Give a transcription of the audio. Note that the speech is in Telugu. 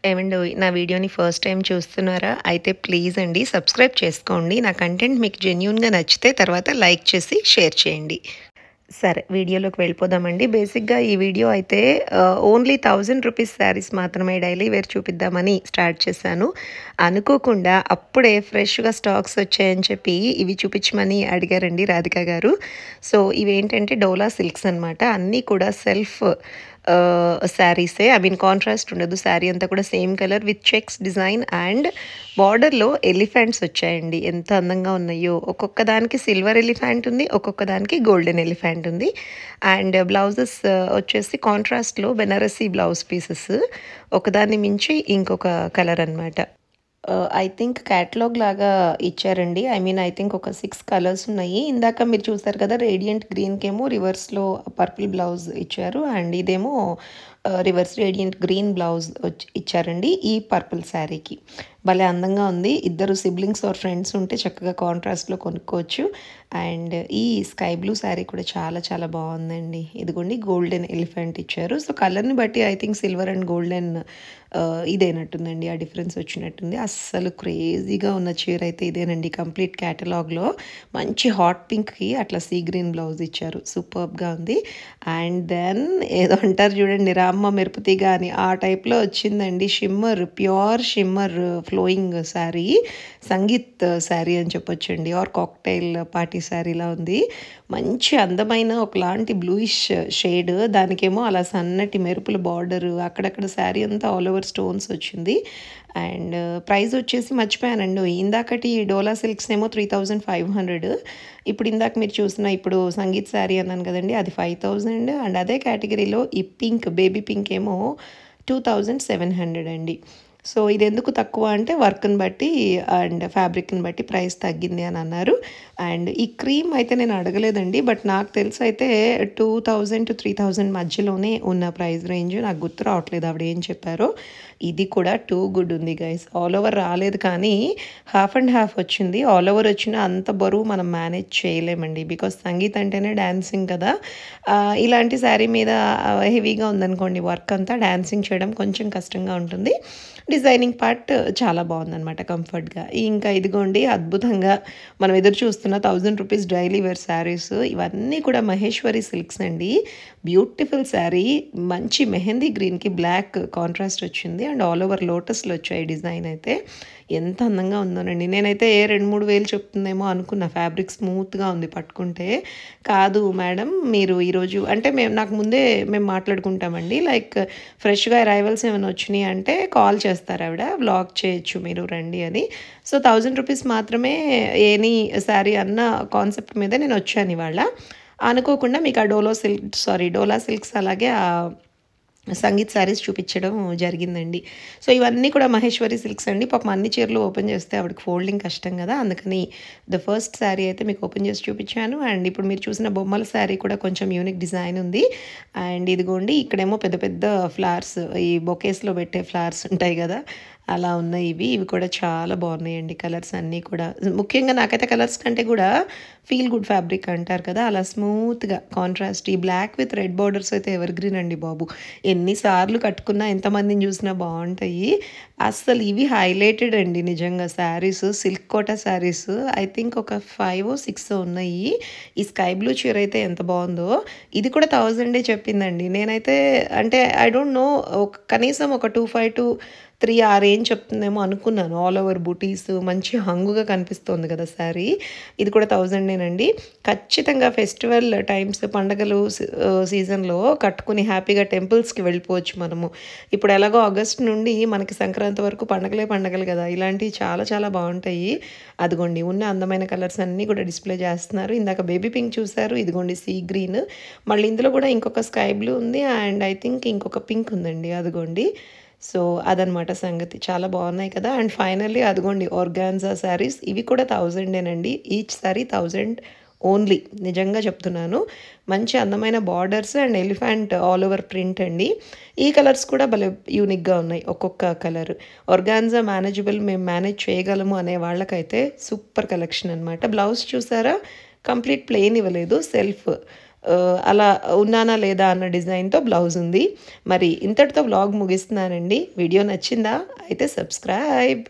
ఏమండోయ్! నా వీడియోని ఫస్ట్ టైమ్ చూస్తున్నారా? అయితే ప్లీజ్ అండి సబ్స్క్రైబ్ చేసుకోండి. నా కంటెంట్ మీకు జెన్యూన్‌గా నచ్చితే తర్వాత లైక్ చేసి షేర్ చేయండి. సరే వీడియోలోకి వెళ్ళిపోదామండి. బేసిక్‌గా ఈ వీడియో అయితే ఓన్లీ రూ. 1000 శారీస్ మాత్రమే డైలీ వేర్ చూపిద్దామని స్టార్ట్ చేశాను. అనుకోకుండా అప్పుడే ఫ్రెష్‌గా స్టాక్స్ వచ్చాయని చెప్పి ఇవి చూపించమని అడిగారండి రాధిక గారు. సో ఇవేంటంటే డోలా సిల్క్స్ అనమాట. అన్నీ కూడా సెల్ఫ్ శారీసే. ఐ మీన్ కాంట్రాస్ట్ ఉండదు. శారీ అంతా కూడా same colour with checks design and బార్డర్‌లో ఎలిఫెంట్స్ వచ్చాయండి. ఎంత అందంగా ఉన్నాయో. ఒక్కొక్క దానికి సిల్వర్ ఎలిఫెంట్ ఉంది. ఒక్కొక్క దానికి గోల్డెన్ ఎలిఫెంట్ ఉంది. అండ్ బ్లౌజెస్ వచ్చేసి కాంట్రాస్ట్‌లో బెనారసీ బ్లౌజ్ పీసెస్. ఒకదాన్ని మించి ఇంకొక కలర్ అనమాట. ఐ థింక్ క్యాటలాగ్ లాగా ఇచ్చారండి. ఐ థింక్ ఒక 6 కలర్స్ ఉన్నాయి. ఇందాక మీరు చూసారు కదా! రేడియంట్ గ్రీన్‌కేమో రివర్స్‌లో పర్పుల్ బ్లౌజ్ ఇచ్చారు. అండ్ ఇదేమో రివర్స్ రేడియంట్ గ్రీన్ బ్లౌజ్ ఇచ్చారండి ఈ పర్పుల్ శారీకి. భలే అందంగా ఉంది. ఇద్దరు సిబ్లింగ్స్ ఆర్ ఫ్రెండ్స్ ఉంటే చక్కగా కాంట్రాస్ట్‌లో కొనుక్కోవచ్చు. అండ్ ఈ స్కై బ్లూ శారీ కూడా చాలా చాలా బాగుందండి. ఇదిగోండి గోల్డెన్ ఎలిఫెంట్ ఇచ్చారు. సో కలర్‌ని బట్టి I think silver and golden ఇదేనట్టుందండి. ఆ డిఫరెన్స్ వచ్చినట్టుంది. అస్సలు క్రేజీగా ఉన్న చీర అయితే ఇదేనండి. కంప్లీట్ క్యాటలాగ్‌లో మంచి హాట్ పింక్‌కి అట్లా సీ గ్రీన్ బ్లౌజ్ ఇచ్చారు. సూపర్బ్‌గా ఉంది. అండ్ దెన్ ఏదో అంటారు చూడండి రామ్మ మెరుపుతీగ అని ఆ టైప్‌లో వచ్చిందండి. Shimmer pure shimmer flowing sari. Sangeet sari అని చెప్పొచ్చండి. ఆర్ కాక్టైల్ పార్టీ శారీలా ఉంది. మంచి అందమైన ఒకలాంటి బ్లూయిష్ షేడ్. దానికేమో అలా సన్నటి మెరుపుల బార్డర్ అక్కడక్కడ శారీ అంతా ఆల్ ఓవర్ స్టోన్స్ వచ్చింది. అండ్ ప్రైస్ వచ్చేసి మర్చిపోయానండి. ఇందాకటి డోలా సిల్క్స్ ఏమో 3500. ఇప్పుడు ఇందాక మీరు చూసిన ఇప్పుడు సంగీత్ శారీ అన్నాను కదండి, అది 5000. అండ్ అదే కేటగిరీలో ఈ పింక్ బేబీ పింక్ ఏమో 2700 అండి. సో ఇది ఎందుకు తక్కువ అంటే వర్క్ని బట్టి అండ్ ఫ్యాబ్రిక్ని బట్టి ప్రైస్ తగ్గింది అని అన్నారు. అండ్ ఈ క్రీమ్ అయితే నేను అడగలేదండి. బట్ నాకు తెలిసి అయితే 2000 to 3000 మధ్యలోనే ఉన్న ప్రైస్ రేంజ్. నాకు గుర్తు రావట్లేదు ఆవిడ ఏం చెప్పారో. ఇది కూడా టూ గుడ్ ఉంది గైస్. ఆల్ ఓవర్ రాలేదు కానీ హాఫ్ అండ్ హాఫ్ వచ్చింది. ఆల్ ఓవర్ వచ్చిన అంత బరువు మనం మేనేజ్ చేయలేమండి. బికాస్ సంగీత్ అంటేనే డాన్సింగ్ కదా. ఇలాంటి శారీ మీద హెవీగా ఉందనుకోండి వర్క్ అంతా, డాన్సింగ్ చేయడం కొంచెం కష్టంగా ఉంటుంది. డిజైనింగ్ పార్ట్ చాలా బాగుందనమాట కంఫర్ట్గా. ఇంకా ఇదిగోండి అద్భుతంగా మనం ఎదురు చూస్తున్న రూ. 1000 డైలీ వేర్ శారీస్. ఇవన్నీ కూడా మహేశ్వరి సిల్క్స్ అండి. బ్యూటిఫుల్ శారీ. మంచి మెహందీ గ్రీన్కి బ్లాక్ కాంట్రాస్ట్ వచ్చింది. అండ్ ఆల్ ఓవర్ లోటస్లో వచ్చాయి డిజైన్ అయితే. ఎంత అందంగా ఉందోనండి. నేనైతే 2-3 వేలు చెప్తుందేమో అనుకున్న. ఫ్యాబ్రిక్ స్మూత్గా ఉంది పట్టుకుంటే. కాదు మేడం మీరు ఈరోజు అంటే నాకు ముందే మేము మాట్లాడుకుంటామండి. లైక్ ఫ్రెష్గా అరైవల్స్ ఏమైనా వచ్చినాయి అంటే కాల్ చేస్తారు ఆవిడ. వ్లాగ్ చేయొచ్చు మీరు రండి అని. సో రూ. 1000 మాత్రమే ఏనీ శారీ అన్న కాన్సెప్ట్ మీద నేను వచ్చాను ఇవాళ. అనుకోకుండా మీకు ఆ డోలా సిల్క్స్ అలాగే సంగీత్ శారీస్ చూపించడం జరిగిందండి. సో ఇవన్నీ కూడా మహేశ్వరి సిల్క్స్ అండి. పాపం అన్ని చీరలు ఓపెన్ చేస్తే ఆవిడకి ఫోల్డింగ్ కష్టం కదా. అందుకని ఫస్ట్ శారీ అయితే మీకు ఓపెన్ చేసి చూపించాను. అండ్ ఇప్పుడు మీరు చూసిన బొమ్మల శారీ కూడా కొంచెం యూనిక్ డిజైన్ ఉంది. అండ్ ఇదిగోండి ఇక్కడేమో పెద్ద పెద్ద ఫ్లవర్స్, ఈ బొకేస్లో పెట్టే ఫ్లవర్స్ ఉంటాయి కదా, అలా ఉన్నాయి ఇవి కూడా చాలా బాగున్నాయండి. కలర్స్ అన్నీ కూడా ముఖ్యంగా నాకైతే కలర్స్ కంటే కూడా ఫీల్ గుడ్ ఫ్యాబ్రిక్ అంటారు కదా, అలా స్మూత్గా కాంట్రాస్ట్. ఈ బ్లాక్ విత్ రెడ్ బార్డర్స్ అయితే ఎవర్ గ్రీన్ అండి బాబు. ఎన్నిసార్లు కట్టుకున్నా ఎంతమందిని చూసినా బాగుంటాయి. అస్సలు ఇవి హైలైటెడ్ అండి నిజంగా saris. Silk Kota saris I think ఒక 5-6 ఉన్నాయి. ఈ స్కై బ్లూ చీర అయితే ఎంత బాగుందో. ఇది కూడా 1000 చెప్పిందండి. నేనైతే అంటే ఐ డోంట్ నో, కనీసం ఒక 2500-3 ఆ రేంజ్ చెప్తుందేమో అనుకున్నాను. ఆల్ ఓవర్ బూటీస్ మంచి హంగుగా కనిపిస్తుంది కదా శారీ. ఇది కూడా 1000 ఖచ్చితంగా ఫెస్టివల్ టైమ్స్, పండగలు సీజన్లో కట్టుకుని హ్యాపీగా టెంపుల్స్కి వెళ్ళిపోవచ్చు మనము. ఇప్పుడు ఎలాగో ఆగస్ట్ నుండి మనకి సంక్రాంతి వరకు పండగలు కదా. ఇలాంటివి చాలా చాలా బాగుంటాయి. అదిగోండి ఉన్న అందమైన కలర్స్ అన్నీ కూడా డిస్ప్లే చేస్తున్నారు. ఇందాక బేబీ పింక్ చూసారు, ఇదిగోండి సీ గ్రీన్. మళ్ళీ ఇందులో కూడా ఇంకొక స్కై బ్లూ ఉంది. అండ్ ఐ థింక్ ఇంకొక పింక్ ఉందండి. అదిగోండి. సో అదనమాట సంగతి. చాలా బాగున్నాయి కదా. అండ్ ఫైనల్లీ అదిగోండి ఆర్గాన్జా శారీస్. ఇవి కూడా 1000 ఈచ్ శారీ 1000 ఓన్లీ. నిజంగా చెప్తున్నాను. మంచి అందమైన borders and elephant all over print అండి. ఈ కలర్స్ కూడా భలే యూనిక్గా ఉన్నాయి. ఒక్కొక్క కలర్ ఆర్గాన్జా మేనేజబుల్, మేము మేనేజ్ చేయగలము అనే వాళ్ళకైతే సూపర్ కలెక్షన్ అనమాట. బ్లౌజ్ చూసారా, కంప్లీట్ ప్లెయిన్ ఇవ్వలేదు, సెల్ఫ్ అలా ఉన్నానా లేదా అన్న డిజైన్తో బ్లౌజ్ ఉంది. మరి ఇంతటితో వ్లాగ్ ముగిస్తున్నానండి. వీడియో నచ్చిందా? అయితే సబ్స్క్రైబ్.